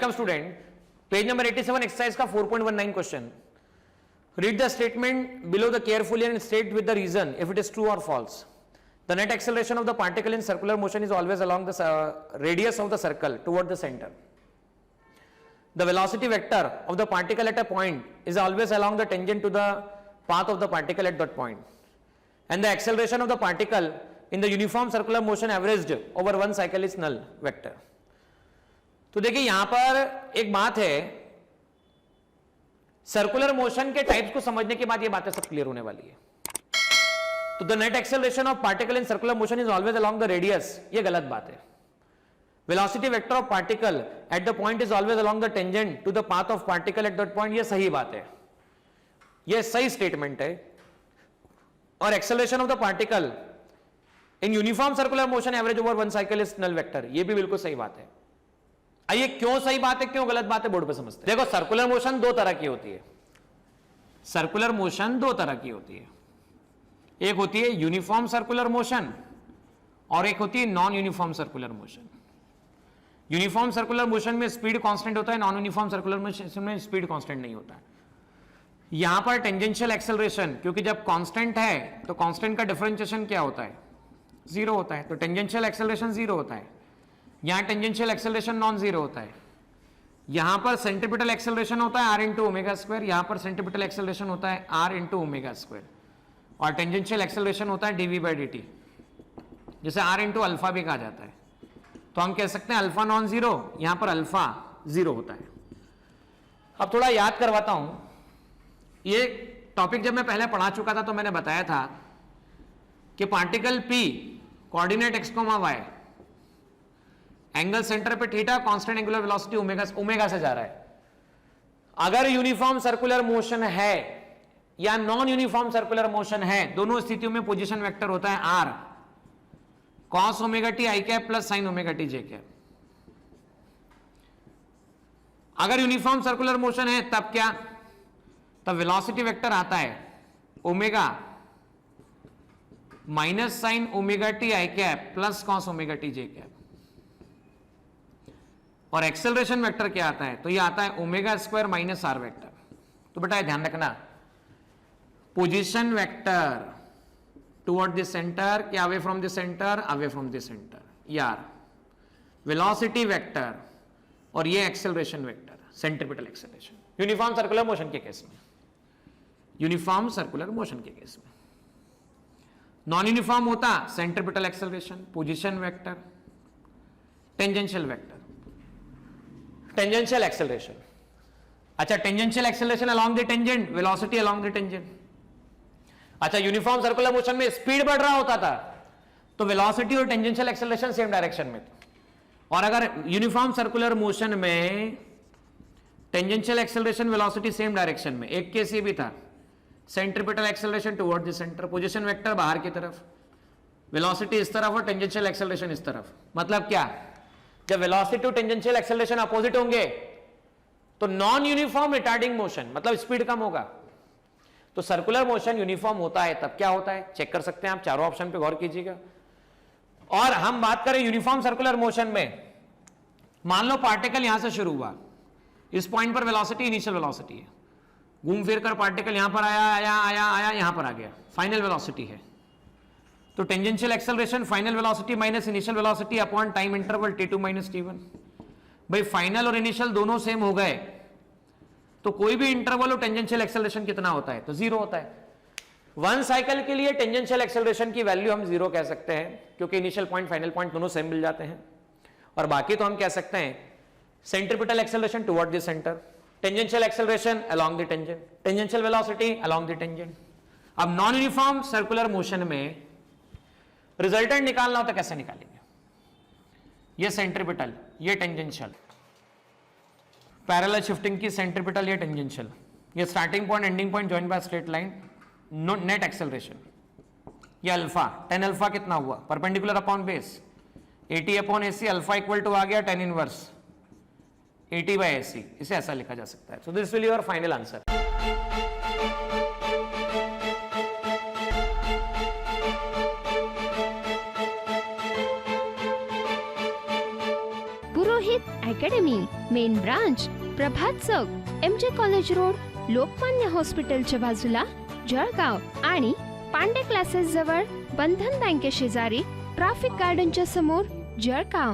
Welcome student, page number 87 exercise का 4.19 question. Read the statement below the carefully and state with the reason if it is true or false. The net acceleration of the particle in circular motion is always along the radius of the circle toward the center. The velocity vector of the particle at a point is always along the tangent to the path of the particle at that point. And the acceleration of the particle in the uniform circular motion averaged over one cycle is null vector. तो देखिए यहां पर एक बात है, circular motion के types को समझने के बाद ये बातें सब क्लियर होने वाली है. तो the net acceleration of particle in circular motion is always along the radius, ये गलत बात है. Velocity vector of particle at the point is always along the tangent to the path of particle at that point, ये सही बात है, ये सही स्टेटमेंट है. और acceleration of the particle in uniform circular motion average over one cycle is null vector, ये भी बिल्कुल सही बात है. आइए क्यों सही बात है क्यों गलत बात है बोर्ड पे समझते हैं. देखो सर्कुलर मोशन दो तरह की होती है. सर्कुलर मोशन दो तरह की होती है, एक होती है यूनिफॉर्म सर्कुलर मोशन और एक होती है non uniform circular motion. Uniform circular motion में स्पीड कांस्टेंट होता है, नॉन यूनिफॉर्म सर्कुलर मोशन में स्पीड कांस्टेंट नहीं होता है. यहां पर टेंजेंशियल एक्सेलरेशन, क्योंकि जब कांस्टेंट है तो कांस्टेंट का डिफरेंशिएशन क्या होता है, जीरो होता है, तो टेंजेंशियल एक्सेलरेशन जीरो होता है. यहां टेंजेंशियल एक्सेलरेशन नॉन जीरो होता है. यहां पर सेंट्रीपिटल एक्सेलरेशन होता है आर इंटू ओमेगा स्क्वायर, यहां पर सेंट्रीपिटल एक्सेलरेशन होता है आर इंटू ओमेगा स्क्वायर, और टेंजेंशियल एक्सेलरेशन होता है डीवी बाई डी टी, जिसे आर इंटू अल्फा भी कहा जाता है. तो हम कह सकते हैं अल्फा नॉन जीरो, यहां पर अल्फा जीरो होता है. अब थोड़ा याद करवाता हूं, ये टॉपिक जब मैं पहले पढ़ा चुका था तो मैंने बताया था कि particle P coordinate x comma y, angle centre पे theta, constant angular velocity omega से जा रहा है. अगर यूनिफॉर्म सर्कुलर मोशन है या नॉन यूनिफॉर्म सर्कुलर मोशन है, दोनों स्थितियों में पोजीशन वेक्टर होता है r cos omega t i cap plus sine omega t j cap. अगर यूनिफॉर्म सर्कुलर मोशन है तब क्या, तब वेलोसिटी वेक्टर आता है omega minus sine omega t i cap plus cos omega t j cap. और एक्सेलरेशन वेक्टर क्या आता है, तो ये आता है omega square minus r vector. तो बेटा ध्यान रखना, position vector toward the centre क्या away from the centre, away from the centre, यार वेलोसिटी वेक्टर और ये acceleration vector, centripetal acceleration uniform circular motion के केस में, यूनिफॉर्म सर्कुलर मोशन के केस में. नॉन यूनिफॉर्म होता centripetal acceleration, position vector, tangential vector, tangential acceleration. अच्छा, tangential acceleration along the tangent, velocity along the tangent. अच्छा, uniform circular motion में speed बढ़ रहा होता था तो वेलोसिटी और टेंजेंशियल एक्सेलरेशन सेम डायरेक्शन में. और अगर यूनिफॉर्म सर्कुलर मोशन में tangential acceleration velocity same direction में, एक केस ये भी था, centripetal acceleration toward the centre, position vector बाहर की तरफ, वेलोसिटी इस तरफ और टेंजेंशियल एक्सेलरेशन इस तरफ. मतलब क्या, जब वेलोसिटी और टेंजेंशियल एक्सेलरेशन अपोजिट होंगे तो नॉन यूनिफॉर्म रिटार्डिंग मोशन, मतलब स्पीड कम होगा. तो सर्कुलर मोशन यूनिफॉर्म होता है तब क्या होता है, चेक कर सकते हैं आप, चारों ऑप्शन पे गौर कीजिएगा. और हम बात करें यूनिफॉर्म सर्कुलर मोशन में, मान लो पार्टिकल यहां से शुरू हुआ, इस पॉइंट पर वेलोसिटी इनिशियल वेलोसिटी है, घूम फिर कर पार्टिकल यहां पर आया आया आया आया यहां पर आ गया, फाइनल वेलोसिटी है. तो tangential acceleration final velocity minus initial velocity upon time interval t2 minus t1. भाई फाइनल और इनिशियल दोनों सेम हो गए तो कोई भी इंटरवल और टेंजेंशियल एक्सेलरेशन कितना होता है, तो जीरो होता है. वन साइकिल के लिए टेंजेंशियल एक्सेलरेशन की वैल्यू हम जीरो कह सकते हैं क्योंकि इनिशियल पॉइंट फाइनल पॉइंट दोनों सेम मिल जाते हैं. और बाकी तो हम कह सकते हैं centripetal acceleration toward the centre, tangential acceleration along the tangent, tangential velocity along the tangent. अब नॉन यूनिफॉर्म सर्कुलर मोशन में रिजल्टेंट निकालना हो तो कैसे निकालेंगे, ये सेंट्रीपिटल, ये टेंजेंशियल, पैरेलल शिफ्टिंग की सेंट्रीपिटल, ये टेंजेंशियल, ये starting point ending point joint by straight line, net acceleration, ये अल्फा, टेन अल्फा कितना हुआ, perpendicular upon base, 80 upon AC, alpha equal to आ गया टेन इनवर्स 80 बाय AC, इसे ऐसा लिखा जा सकता है. So this will be your final answer. Purohit academy, main branch, Prabhat Chowk, MJ college road, Lokmanya हॉस्पिटलच्या बाजूला, जळगाव आणि पांडे क्लासेस जवळ, बंधन बँके शेजारी, ट्रॅफिक गार्डनच्या समोर, जळगाव.